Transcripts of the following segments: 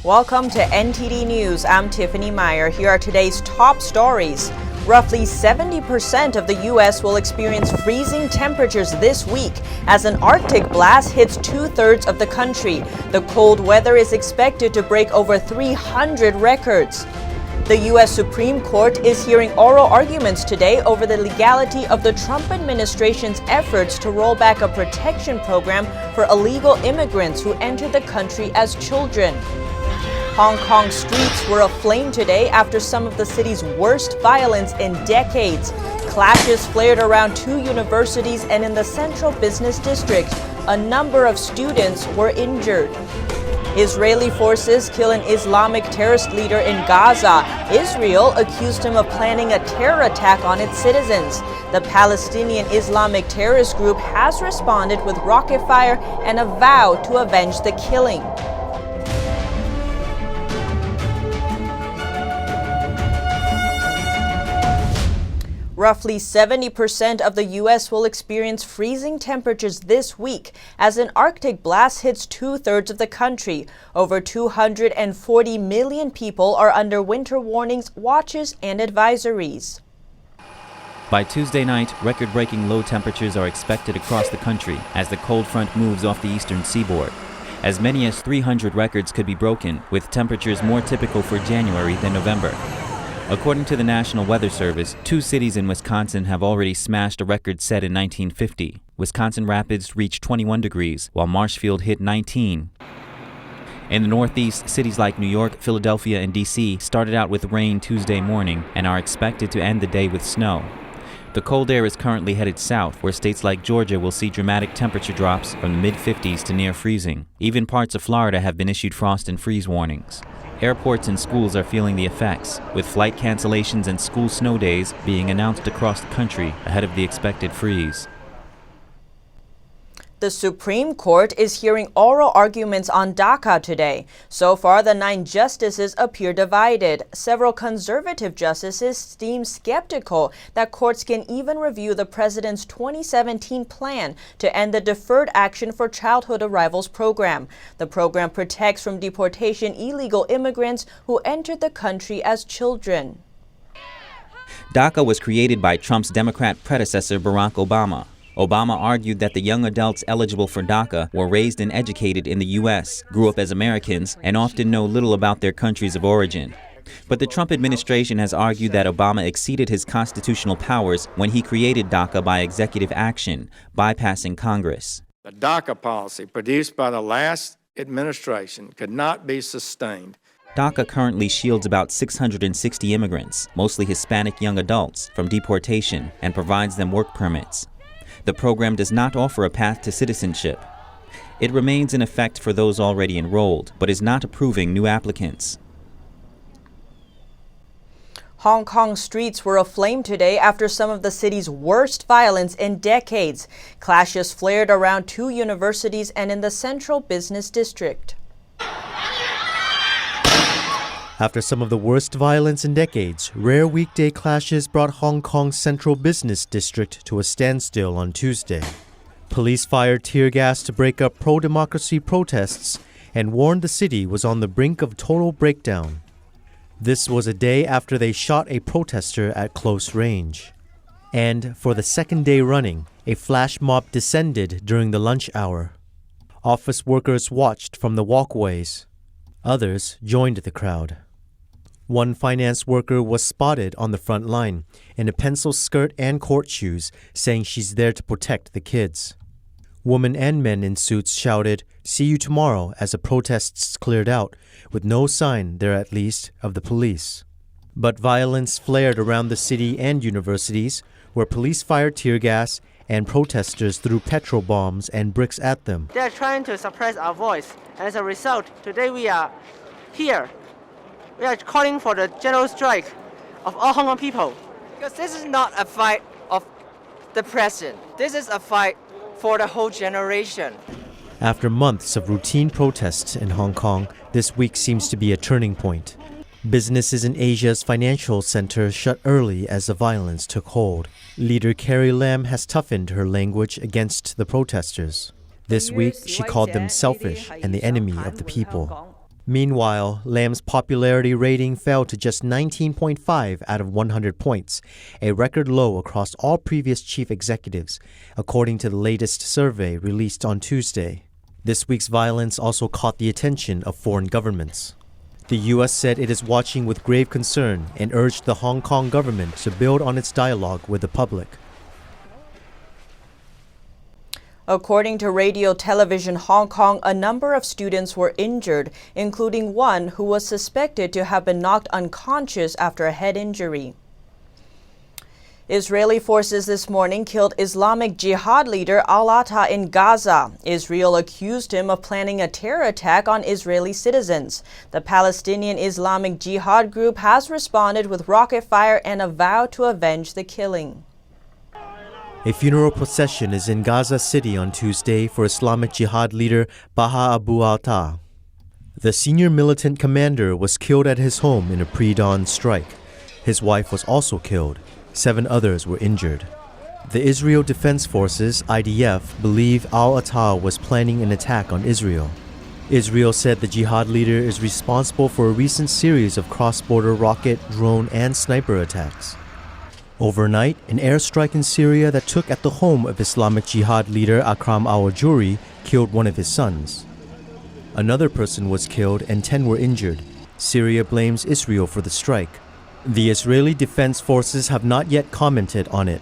Welcome to NTD News. I'm Tiffany Meyer. Here are today's top stories. Roughly 70% of the U.S. will experience freezing temperatures this week as an Arctic blast hits two-thirds of the country. The cold weather is expected to break over 300 records. The U.S. Supreme Court is hearing oral arguments today over the legality of the Trump administration's efforts to roll back a protection program for illegal immigrants who enter the country as children. Hong Kong streets were aflame today after some of the city's worst violence in decades. Clashes flared around two universities and in the central business district. A number of students were injured. Israeli forces kill an Islamic terrorist leader in Gaza. Israel accused him of planning a terror attack on its citizens. The Palestinian Islamic terrorist group has responded with rocket fire and a vow to avenge the killing. Roughly 70% of the U.S. will experience freezing temperatures this week as an Arctic blast hits two-thirds of the country. Over 240 million people are under winter warnings, watches, and advisories. By Tuesday night, record-breaking low temperatures are expected across the country as the cold front moves off the eastern seaboard. As many as 300 records could be broken, with temperatures more typical for January than November. According to the National Weather Service, two cities in Wisconsin have already smashed a record set in 1950. Wisconsin Rapids reached 21 degrees, while Marshfield hit 19. In the Northeast, cities like New York, Philadelphia, and D.C. started out with rain Tuesday morning and are expected to end the day with snow. The cold air is currently headed south, where states like Georgia will see dramatic temperature drops from the mid-50s to near freezing. Even parts of Florida have been issued frost and freeze warnings. Airports and schools are feeling the effects, with flight cancellations and school snow days being announced across the country ahead of the expected freeze. The Supreme Court is hearing oral arguments on Daca today. So far, the 9 justices appear divided. Several conservative justices seem skeptical that courts can even review the president's 2017 plan to end the Deferred Action for Childhood Arrivals program. The program protects from deportation illegal immigrants who entered the country as children. Daca was created by Trump's Democrat predecessor Barack Obama. Obama argued that the young adults eligible for DACA were raised and educated in the U.S., grew up as Americans, and often know little about their countries of origin. But the Trump administration has argued that Obama exceeded his constitutional powers when he created DACA by executive action, bypassing Congress. The DACA policy produced by the last administration could not be sustained. DACA currently shields about 660 immigrants, mostly Hispanic young adults, from deportation and provides them work permits. The program does not offer a path to citizenship. It remains in effect for those already enrolled, but is not approving new applicants. Hong Kong streets were aflame today after some of the city's worst violence in decades. Clashes flared around two universities and in the central business district. After some of the worst violence in decades, rare weekday clashes brought Hong Kong's central business district to a standstill on Tuesday. Police fired tear gas to break up pro-democracy protests and warned the city was on the brink of total breakdown. This was a day after they shot a protester at close range. And for the second day running, a flash mob descended during the lunch hour. Office workers watched from the walkways. Others joined the crowd. One finance worker was spotted on the front line in a pencil skirt and court shoes, saying she's there to protect the kids. Women and men in suits shouted, "See you tomorrow," as the protests cleared out, with no sign, there at least, of the police. But violence flared around the city and universities, where police fired tear gas and protesters threw petrol bombs and bricks at them. They are trying to suppress our voice, and as a result, today we are here. We are calling for the general strike of all Hong Kong people. Because this is not a fight of the president. This is a fight for the whole generation. After months of routine protests in Hong Kong, this week seems to be a turning point. Businesses in Asia's financial center shut early as the violence took hold. Leader Carrie Lam has toughened her language against the protesters. This week, she called them selfish and the enemy of the people. Meanwhile, Lam's popularity rating fell to just 19.5 out of 100 points, a record low across all previous chief executives, according to the latest survey released on Tuesday. This week's violence also caught the attention of foreign governments. The U.S. said it is watching with grave concern and urged the Hong Kong government to build on its dialogue with the public. According to Radio Television Hong Kong, a number of students were injured, including one who was suspected to have been knocked unconscious after a head injury. Israeli forces this morning killed Islamic Jihad leader al-Atta in Gaza. Israel accused him of planning a terror attack on Israeli citizens. The Palestinian Islamic Jihad group has responded with rocket fire and a vow to avenge the killing. A funeral procession is in Gaza City on Tuesday for Islamic Jihad leader Baha Abu al-Atta. The senior militant commander was killed at his home in a pre-dawn strike. His wife was also killed. 7 others were injured. The Israel Defense Forces, IDF, believe al-Atta was planning an attack on Israel. Israel said the jihad leader is responsible for a recent series of cross-border rocket, drone, and sniper attacks. Overnight, an airstrike in Syria that took at the home of Islamic Jihad leader Akram al-Juri killed one of his sons. Another person was killed and 10 were injured. Syria blames Israel for the strike. The Israeli Defense Forces have not yet commented on it.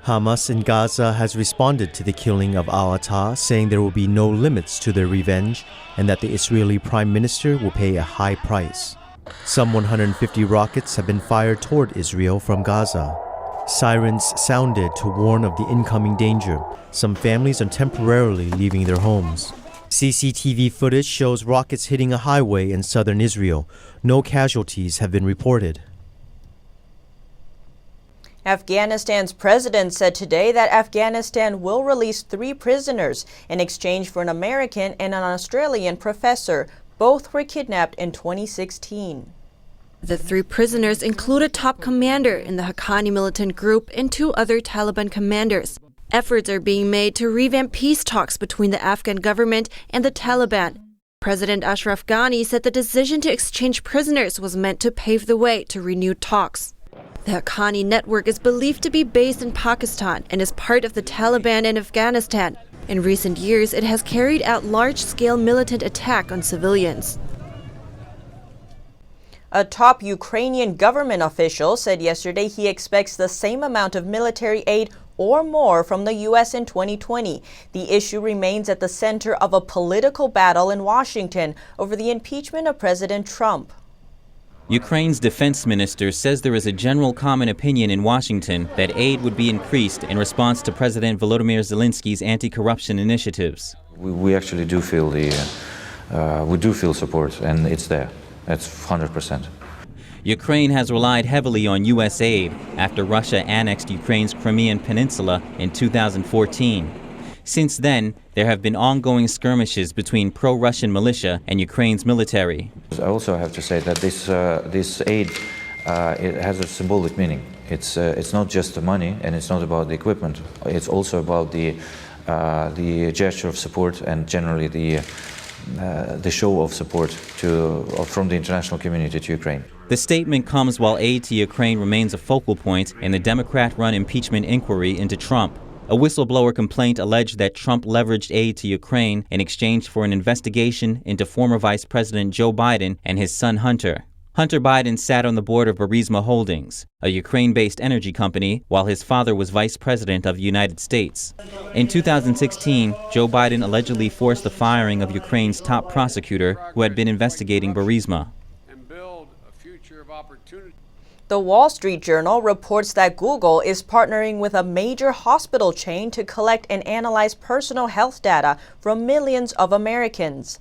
Hamas in Gaza has responded to the killing of al-Atta, saying there will be no limits to their revenge and that the Israeli Prime Minister will pay a high price. Some 150 rockets have been fired toward Israel from Gaza. Sirens sounded to warn of the incoming danger. Some families are temporarily leaving their homes. CCTV footage shows rockets hitting a highway in southern Israel. No casualties have been reported. Afghanistan's president said today that Afghanistan will release 3 prisoners in exchange for an American and an Australian professor. Both were kidnapped in 2016. The 3 prisoners include a top commander in the Haqqani militant group and 2 other Taliban commanders. Efforts are being made to revamp peace talks between the Afghan government and the Taliban. President Ashraf Ghani said the decision to exchange prisoners was meant to pave the way to renewed talks. The Haqqani network is believed to be based in Pakistan and is part of the Taliban in Afghanistan. In recent years, it has carried out large-scale militant attacks on civilians. A top Ukrainian government official said yesterday he expects the same amount of military aid or more from the U.S. in 2020. The issue remains at the center of a political battle in Washington over the impeachment of President Trump. Ukraine's defense minister says there is a general common opinion in Washington that aid would be increased in response to President Volodymyr Zelensky's anti-corruption initiatives. We actually do feel support, and it's there. That's 100%. Ukraine has relied heavily on U.S. aid after Russia annexed Ukraine's Crimean Peninsula in 2014. Since then, there have been ongoing skirmishes between pro-Russian militia and Ukraine's military. I also have to say that this aid it has a symbolic meaning. It's not just the money, and it's not about the equipment. It's also about the gesture of support and generally the show of support from the international community to Ukraine. The statement comes while aid to Ukraine remains a focal point in the Democrat-run impeachment inquiry into Trump. A whistleblower complaint alleged that Trump leveraged aid to Ukraine in exchange for an investigation into former Vice President Joe Biden and his son Hunter. Hunter Biden sat on the board of Burisma Holdings, a Ukraine-based energy company, while his father was Vice President of the United States. In 2016, Joe Biden allegedly forced the firing of Ukraine's top prosecutor who had been investigating Burisma. The Wall Street Journal reports that Google is partnering with a major hospital chain to collect and analyze personal health data from millions of Americans.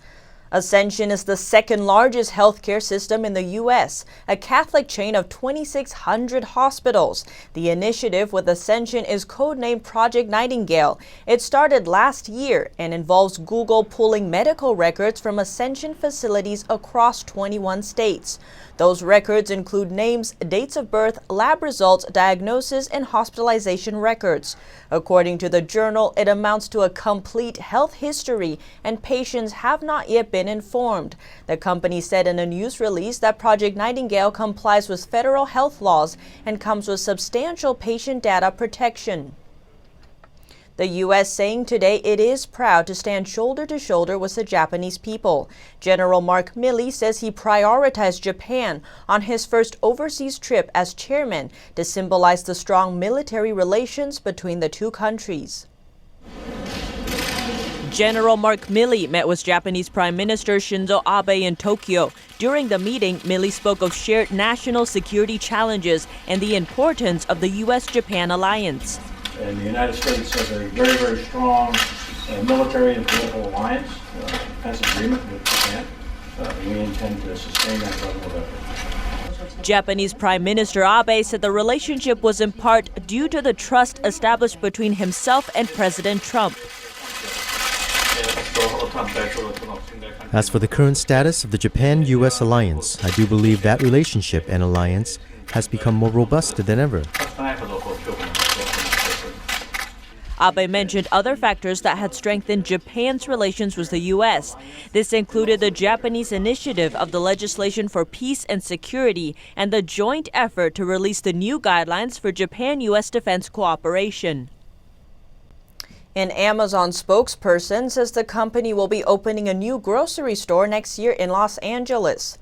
Ascension is the second largest healthcare system in the U.S., a Catholic chain of 2,600 hospitals. The initiative with Ascension is codenamed Project Nightingale. It started last year and involves Google pulling medical records from Ascension facilities across 21 states. Those records include names, dates of birth, lab results, diagnosis, and hospitalization records. According to the journal, it amounts to a complete health history, and patients have not yet been been informed. The company said in a news release that Project Nightingale complies with federal health laws and comes with substantial patient data protection. The U.S. saying today it is proud to stand shoulder to shoulder with the Japanese people. General Mark Milley says he prioritized Japan on his first overseas trip as chairman to symbolize the strong military relations between the two countries. General Mark Milley met with Japanese Prime Minister Shinzo Abe in Tokyo. During the meeting, Milley spoke of shared national security challenges and the importance of the U.S.-Japan alliance. And the United States has a very, very strong military and political alliance, defense agreement with Japan. We intend to sustain that level of effort. Japanese Prime Minister Abe said the relationship was in part due to the trust established between himself and President Trump. As for the current status of the Japan-U.S. alliance, I do believe that relationship and alliance has become more robust than ever. Abe mentioned other factors that had strengthened Japan's relations with the U.S. This included the Japanese initiative of the legislation for peace and security and the joint effort to release the new guidelines for Japan-U.S. defense cooperation. An Amazon spokesperson says the company will be opening a new grocery store next year in Los Angeles.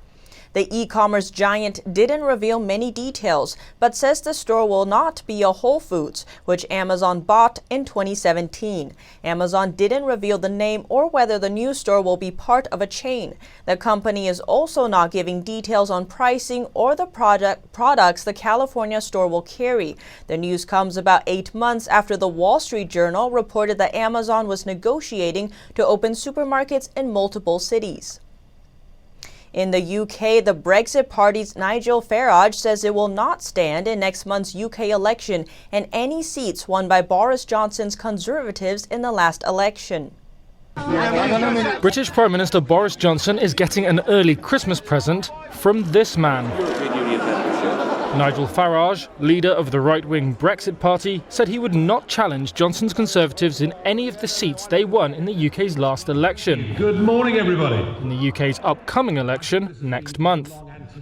The e-commerce giant didn't reveal many details, but says the store will not be a Whole Foods, which Amazon bought in 2017. Amazon didn't reveal the name or whether the new store will be part of a chain. The company is also not giving details on pricing or the products the California store will carry. The news comes about 8 months after the Wall Street Journal reported that Amazon was negotiating to open supermarkets in multiple cities. In the UK, the Brexit Party's Nigel Farage says it will not stand in next month's UK election and any seats won by Boris Johnson's Conservatives in the last election. British Prime Minister Boris Johnson is getting an early Christmas present from this man. Nigel Farage, leader of the right-wing Brexit Party, said he would not challenge Johnson's Conservatives in any of the seats they won in the UK's last election. Good morning, everybody. In the UK's upcoming election next month.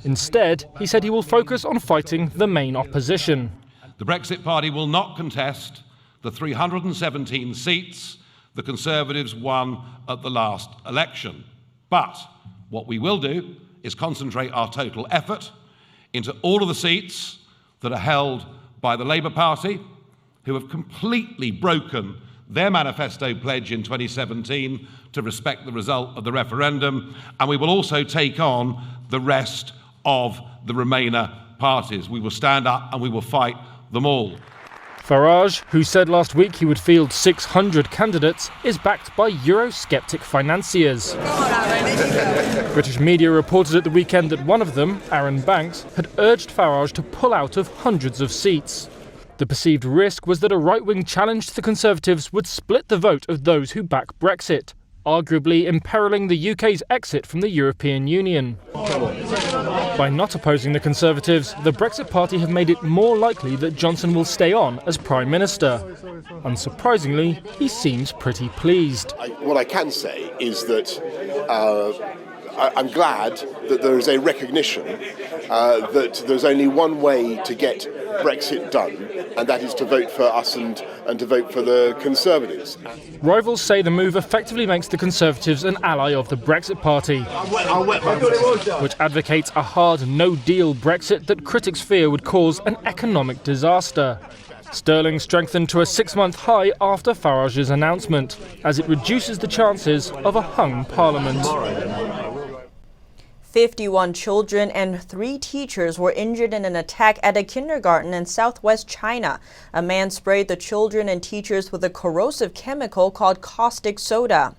Instead, he said he will focus on fighting the main opposition. The Brexit Party will not contest the 317 seats the Conservatives won at the last election. But what we will do is concentrate our total effort into all of the seats that are held by the Labour Party, who have completely broken their manifesto pledge in 2017 to respect the result of the referendum, and we will also take on the rest of the Remainer parties. We will stand up and we will fight them all. Farage, who said last week he would field 600 candidates, is backed by Eurosceptic financiers. British media reported at the weekend that one of them, Aaron Banks, had urged Farage to pull out of hundreds of seats. The perceived risk was that a right-wing challenge to the Conservatives would split the vote of those who back Brexit, arguably imperiling the UK's exit from the European Union. By not opposing the Conservatives, the Brexit Party have made it more likely that Johnson will stay on as Prime Minister. Unsurprisingly, he seems pretty pleased. What I can say is that I'm glad that there is a recognition that there's only one way to get Brexit done, and that is to vote for us and to vote for the Conservatives. Rivals say the move effectively makes the Conservatives an ally of the Brexit Party, which advocates a hard no-deal Brexit that critics fear would cause an economic disaster. Sterling strengthened to a 6-month high after Farage's announcement, as it reduces the chances of a hung parliament. 51 children and 3 teachers were injured in an attack at a kindergarten in southwest China. A man sprayed the children and teachers with a corrosive chemical called caustic soda.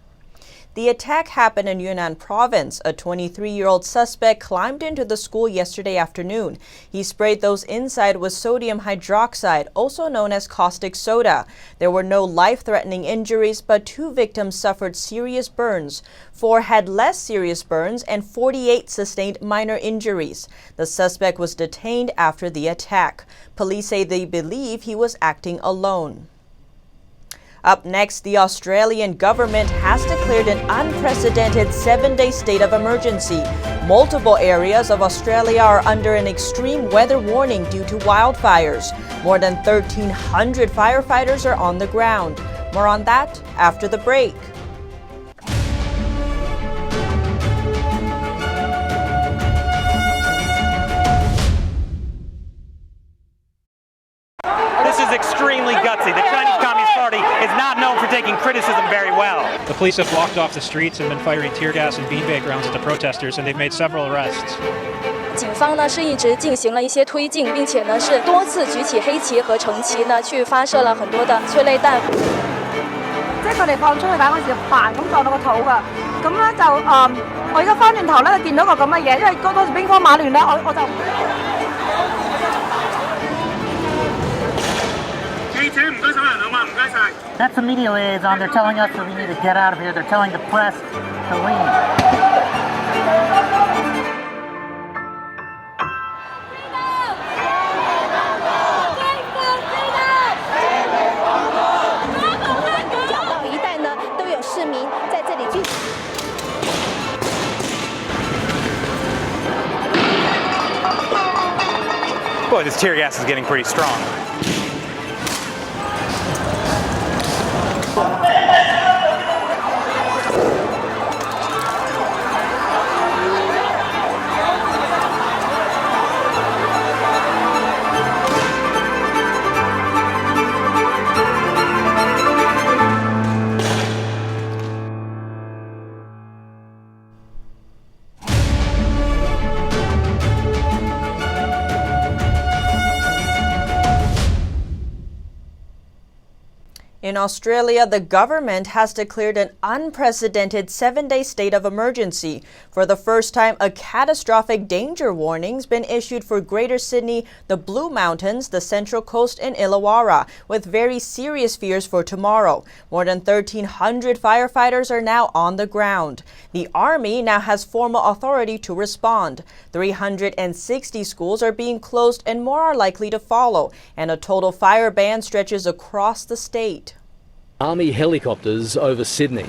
The attack happened in Yunnan province. A 23-year-old suspect climbed into the school yesterday afternoon. He sprayed those inside with sodium hydroxide, also known as caustic soda. There were no life-threatening injuries, but 2 victims suffered serious burns. 4 had less serious burns, and 48 sustained minor injuries. The suspect was detained after the attack. Police say they believe he was acting alone. Up next, the Australian government has declared an unprecedented 7-day state of emergency. Multiple areas of Australia are under an extreme weather warning due to wildfires. More than 1,300 firefighters are on the ground. More on that after the break. This is extremely gutsy. The Chinese Communist Party is not known for taking criticism very well. The police have blocked off the streets and been firing tear gas and beanbag rounds at the protesters, and they've made several arrests. 警方呢是一直进行了一些推进，并且呢是多次举起黑旗和橙旗呢，去發射了很多的催淚彈。即係佢哋放出去彈嗰時，嘭咁撞到個肚㗎。咁咧就我而家翻轉頭咧就見到個咁嘅嘢，因為嗰時兵荒馬亂咧，我就。 That's the media liaison. They're telling us that we need to get out of here. They're telling the press to leave. Boy, this tear gas is getting pretty strong. In Australia, the government has declared an unprecedented 7-day state of emergency. For the first time, a catastrophic danger warning's been issued for Greater Sydney, the Blue Mountains, the Central Coast, and Illawarra, with very serious fears for tomorrow. More than 1,300 firefighters are now on the ground. The Army now has formal authority to respond. 360 schools are being closed and more are likely to follow, and a total fire ban stretches across the state. Army helicopters over Sydney.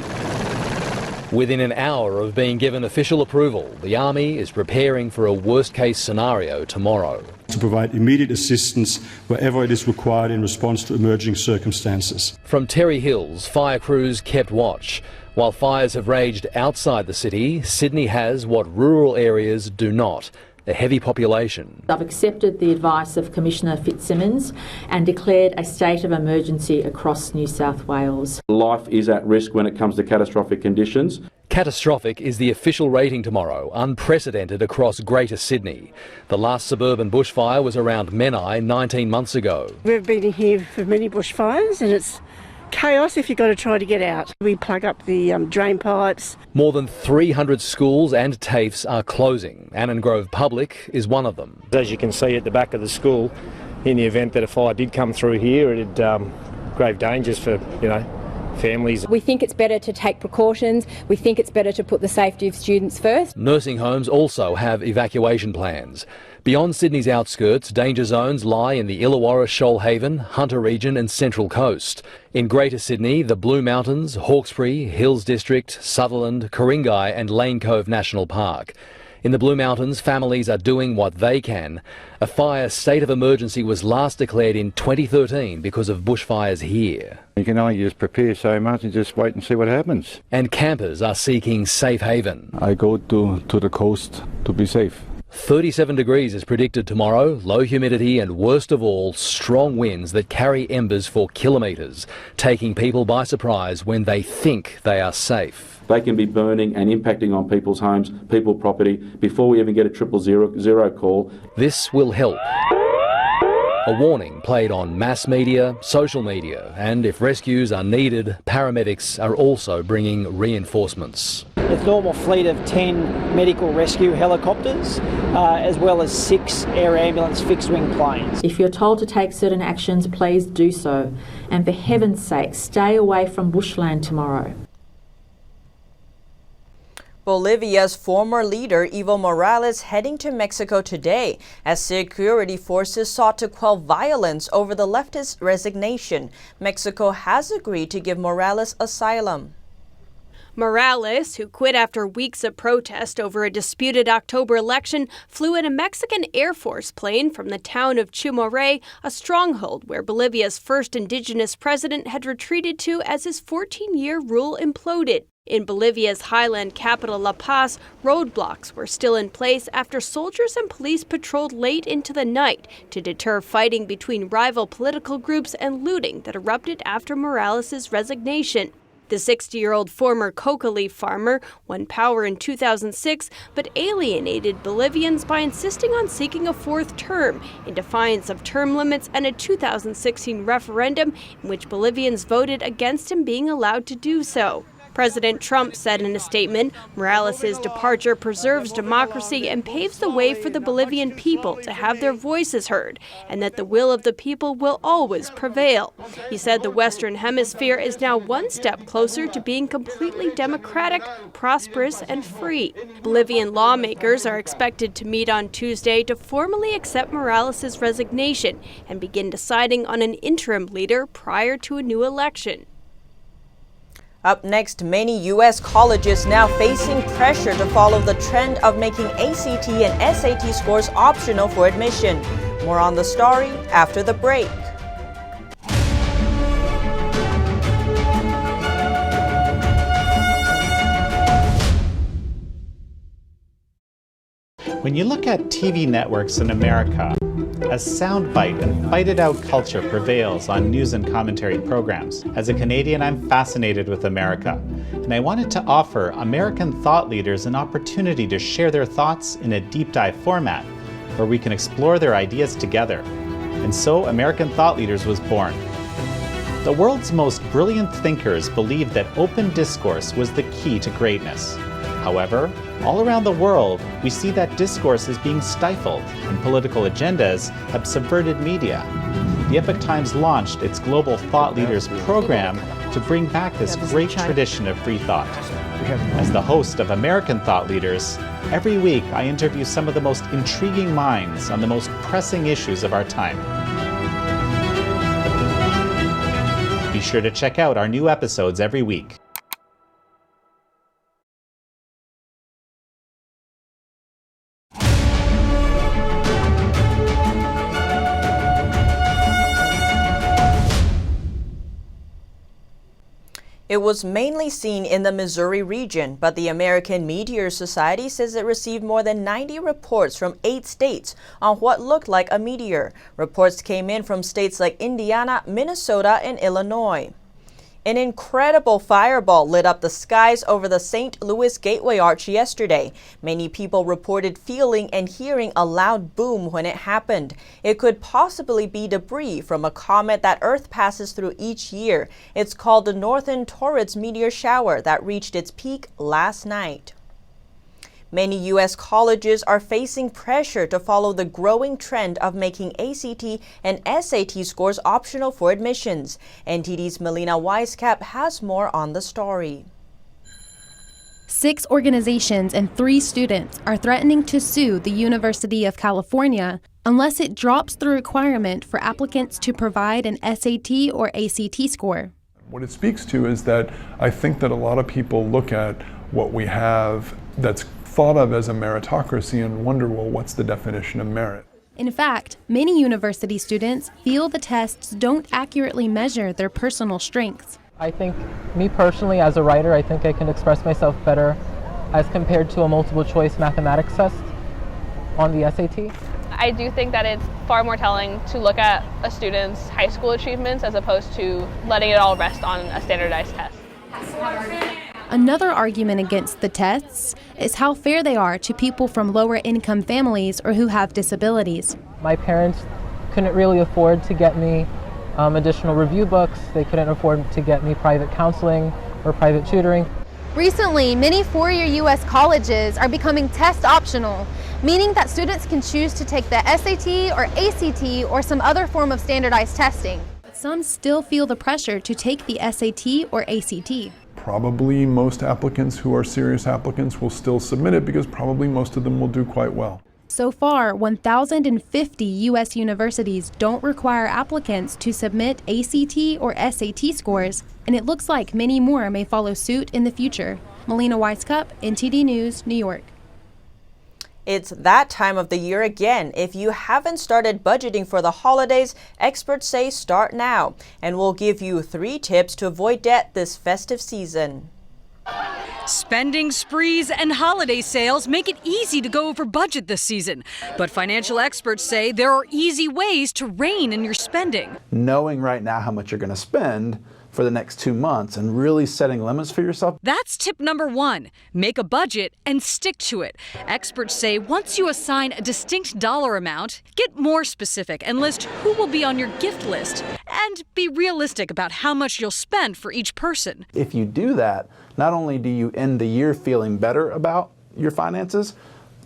Within an hour of being given official approval, the Army is preparing for a worst-case scenario tomorrow. To provide immediate assistance wherever it is required in response to emerging circumstances. From Terry Hills, fire crews kept watch. While fires have raged outside the city, Sydney has what rural areas do not. A heavy population. I've accepted the advice of Commissioner Fitzsimmons and declared a state of emergency across New South Wales. Life is at risk when it comes to catastrophic conditions. Catastrophic is the official rating tomorrow, unprecedented across Greater Sydney. The last suburban bushfire was around Menai 19 months ago. We've been here for many bushfires and it's chaos if you've got to try to get out. We plug up the drain pipes. More than 300 schools and TAFEs are closing. Annan Grove Public is one of them. As you can see at the back of the school, in the event that a fire did come through here, it'd grave dangers for, families. We think it's better to take precautions. We think it's better to put the safety of students first. Nursing homes also have evacuation plans. Beyond Sydney's outskirts, danger zones lie in the Illawarra, Shoalhaven, Hunter region and Central Coast. In Greater Sydney, the Blue Mountains, Hawkesbury, Hills District, Sutherland, Ku-ring-gai and Lane Cove National Park. In the Blue Mountains, families are doing what they can. A fire state of emergency was last declared in 2013 because of bushfires here. You can only just prepare so much and just wait and see what happens. And campers are seeking safe haven. I go to the coast to be safe. 37 degrees is predicted tomorrow, low humidity and worst of all, strong winds that carry embers for kilometres, taking people by surprise when they think they are safe. They can be burning and impacting on people's homes, people's property, before we even get a 000 call. This will help. A warning played on mass media, social media, and if rescues are needed, paramedics are also bringing reinforcements. A normal fleet of 10 medical rescue helicopters, as well as 6 air ambulance fixed-wing planes. If you're told to take certain actions, please do so. And for heaven's sake, stay away from bushland tomorrow. Bolivia's former leader Evo Morales heading to Mexico today as security forces sought to quell violence over the leftist resignation. Mexico has agreed to give Morales asylum. Morales, who quit after weeks of protest over a disputed October election, flew in a Mexican Air Force plane from the town of Chumoré, a stronghold where Bolivia's first indigenous president had retreated to as his 14-year rule imploded. In Bolivia's highland capital La Paz, roadblocks were still in place after soldiers and police patrolled late into the night to deter fighting between rival political groups and looting that erupted after Morales' resignation. The 60-year-old former coca leaf farmer won power in 2006, but alienated Bolivians by insisting on seeking a fourth term in defiance of term limits and a 2016 referendum in which Bolivians voted against him being allowed to do so. President Trump said in a statement, Morales' departure preserves democracy and paves the way for the Bolivian people to have their voices heard, and that the will of the people will always prevail. He said the Western Hemisphere is now one step closer to being completely democratic, prosperous, and free. Bolivian lawmakers are expected to meet on Tuesday to formally accept Morales' resignation and begin deciding on an interim leader prior to a new election. Up next, many U.S. colleges now facing pressure to follow the trend of making ACT and SAT scores optional for admission. More on the story after the break. When you look at TV networks in America, a soundbite and fight-it-out culture prevails on news and commentary programs. As a Canadian, I'm fascinated with America, and I wanted to offer American thought leaders an opportunity to share their thoughts in a deep dive format, where we can explore their ideas together. And so American Thought Leaders was born. The world's most brilliant thinkers believed that open discourse was the key to greatness. However, all around the world, we see that discourse is being stifled and political agendas have subverted media. The Epoch Times launched its Global Thought Leaders program to bring back this great tradition of free thought. As the host of American Thought Leaders, every week I interview some of the most intriguing minds on the most pressing issues of our time. Be sure to check out our new episodes every week. It was mainly seen in the Missouri region, but the American Meteor Society says it received more than 90 reports from 8 states on what looked like a meteor. Reports came in from states like Indiana, Minnesota, and Illinois. An incredible fireball lit up the skies over the St. Louis Gateway Arch yesterday. Many people reported feeling and hearing a loud boom when it happened. It could possibly be debris from a comet that Earth passes through each year. It's called the Northern Taurus meteor shower that reached its peak last night. Many U.S. colleges are facing pressure to follow the growing trend of making ACT and SAT scores optional for admissions. NTD's Melina Weisskap has more on the story. 6 organizations and 3 students are threatening to sue the University of California unless it drops the requirement for applicants to provide an SAT or ACT score. What it speaks to is that I think that a lot of people look at what we have that's thought of as a meritocracy and wonder, well, what's the definition of merit? In fact, many university students feel the tests don't accurately measure their personal strengths. I think, me personally, as a writer, I think I can express myself better as compared to a multiple choice mathematics test on the SAT. I do think that it's far more telling to look at a student's high school achievements as opposed to letting it all rest on a standardized test. Another argument against the tests is how fair they are to people from lower income families or who have disabilities. My parents couldn't really afford to get me additional review books. They couldn't afford to get me private counseling or private tutoring. Recently, many four-year U.S. colleges are becoming test optional, meaning that students can choose to take the SAT or ACT or some other form of standardized testing. Some still feel the pressure to take the SAT or ACT. probably most applicants who are serious applicants will still submit it because probably most of them will do quite well. So far, 1,050 U.S. universities don't require applicants to submit ACT or SAT scores, and it looks like many more may follow suit in the future. Melina Weiskup, NTD News, New York. It's that time of the year again. If you haven't started budgeting for the holidays, experts say start now. And we'll give you 3 tips to avoid debt this festive season. Spending sprees and holiday sales make it easy to go over budget this season. But financial experts say there are easy ways to rein in your spending. Knowing right now how much you're going to spend for the next 2 months and really setting limits for yourself. That's tip number 1. Make a budget and stick to it. Experts say once you assign a distinct dollar amount, get more specific and list who will be on your gift list. And be realistic about how much you'll spend for each person. If you do that, not only do you end the year feeling better about your finances,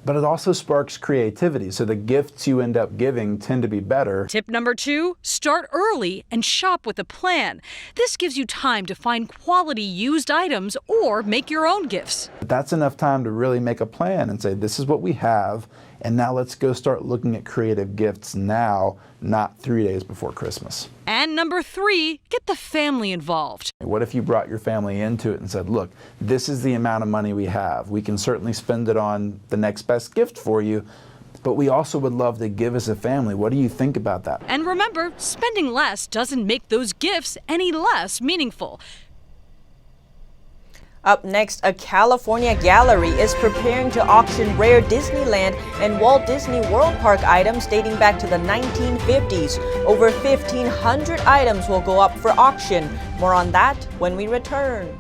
but it also sparks creativity. So the gifts you end up giving tend to be better. Tip number 2, start early and shop with a plan. This gives you time to find quality used items or make your own gifts. That's enough time to really make a plan and say, this is what we have, and now let's go start looking at creative gifts now, not 3 days before Christmas. And number 3, get the family involved. What if you brought your family into it and said, look, this is the amount of money we have. We can certainly spend it on the next best gift for you, but we also would love to give as a family. What do you think about that? And remember, spending less doesn't make those gifts any less meaningful. Up next, a California gallery is preparing to auction rare Disneyland and Walt Disney World Park items dating back to the 1950s. Over 1,500 items will go up for auction. More on that when we return.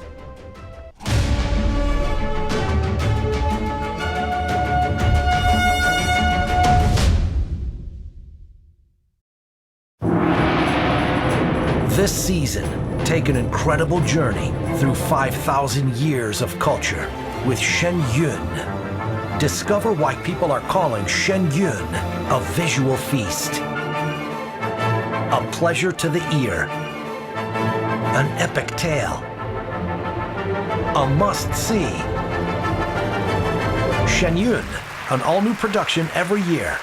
This season, take an incredible journey through 5,000 years of culture with Shen Yun. Discover why people are calling Shen Yun a visual feast, a pleasure to the ear, an epic tale, a must-see. Shen Yun, an all-new production every year.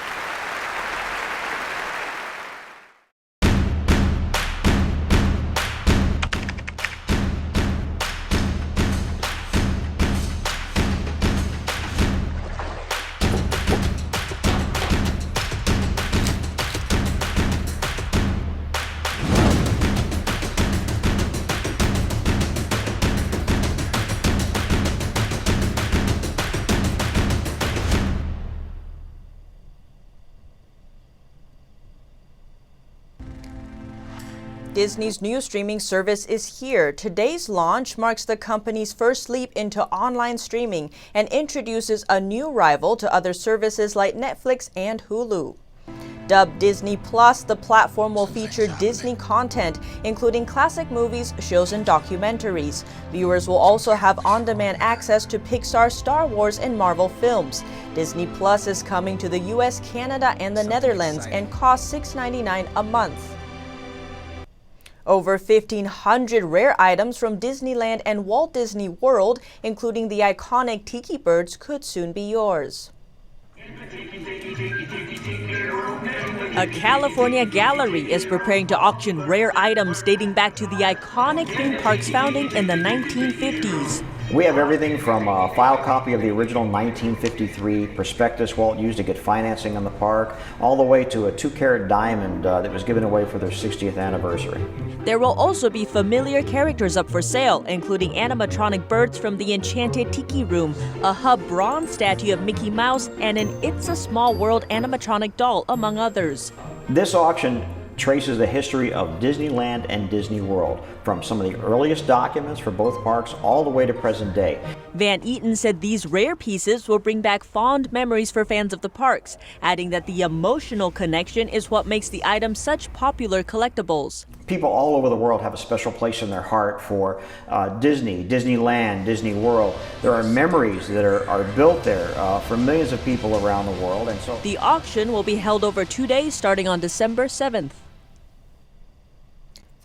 Disney's new streaming service is here. Today's launch marks the company's first leap into online streaming and introduces a new rival to other services like Netflix and Hulu. Dubbed Disney Plus, the platform will feature Disney content, including classic movies, shows, and documentaries. Viewers will also have on-demand access to Pixar, Star Wars, and Marvel films. Disney Plus is coming to the US, Canada, and the Netherlands and costs $6.99 a month. Over 1,500 rare items from Disneyland and Walt Disney World, including the iconic tiki birds, could soon be yours. A California gallery is preparing to auction rare items dating back to the iconic theme park's founding in the 1950s. We have everything from a file copy of the original 1953 prospectus Walt used to get financing on the park, all the way to a 2-carat diamond that was given away for their 60th anniversary. There will also be familiar characters up for sale, including animatronic birds from the Enchanted Tiki Room, a Hub bronze statue of Mickey Mouse, and an It's a Small World animatronic doll, among others. This auction traces the history of Disneyland and Disney World, from some of the earliest documents for both parks all the way to present day. Van Eaton said these rare pieces will bring back fond memories for fans of the parks, adding that the emotional connection is what makes the items such popular collectibles. People all over the world have a special place in their heart for Disney, Disneyland, Disney World. There are memories that are built there for millions of people around the world. And so the auction will be held over 2 days starting on December 7th.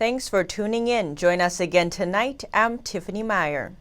Thanks for tuning in. Join us again tonight. I'm Tiffany Meyer.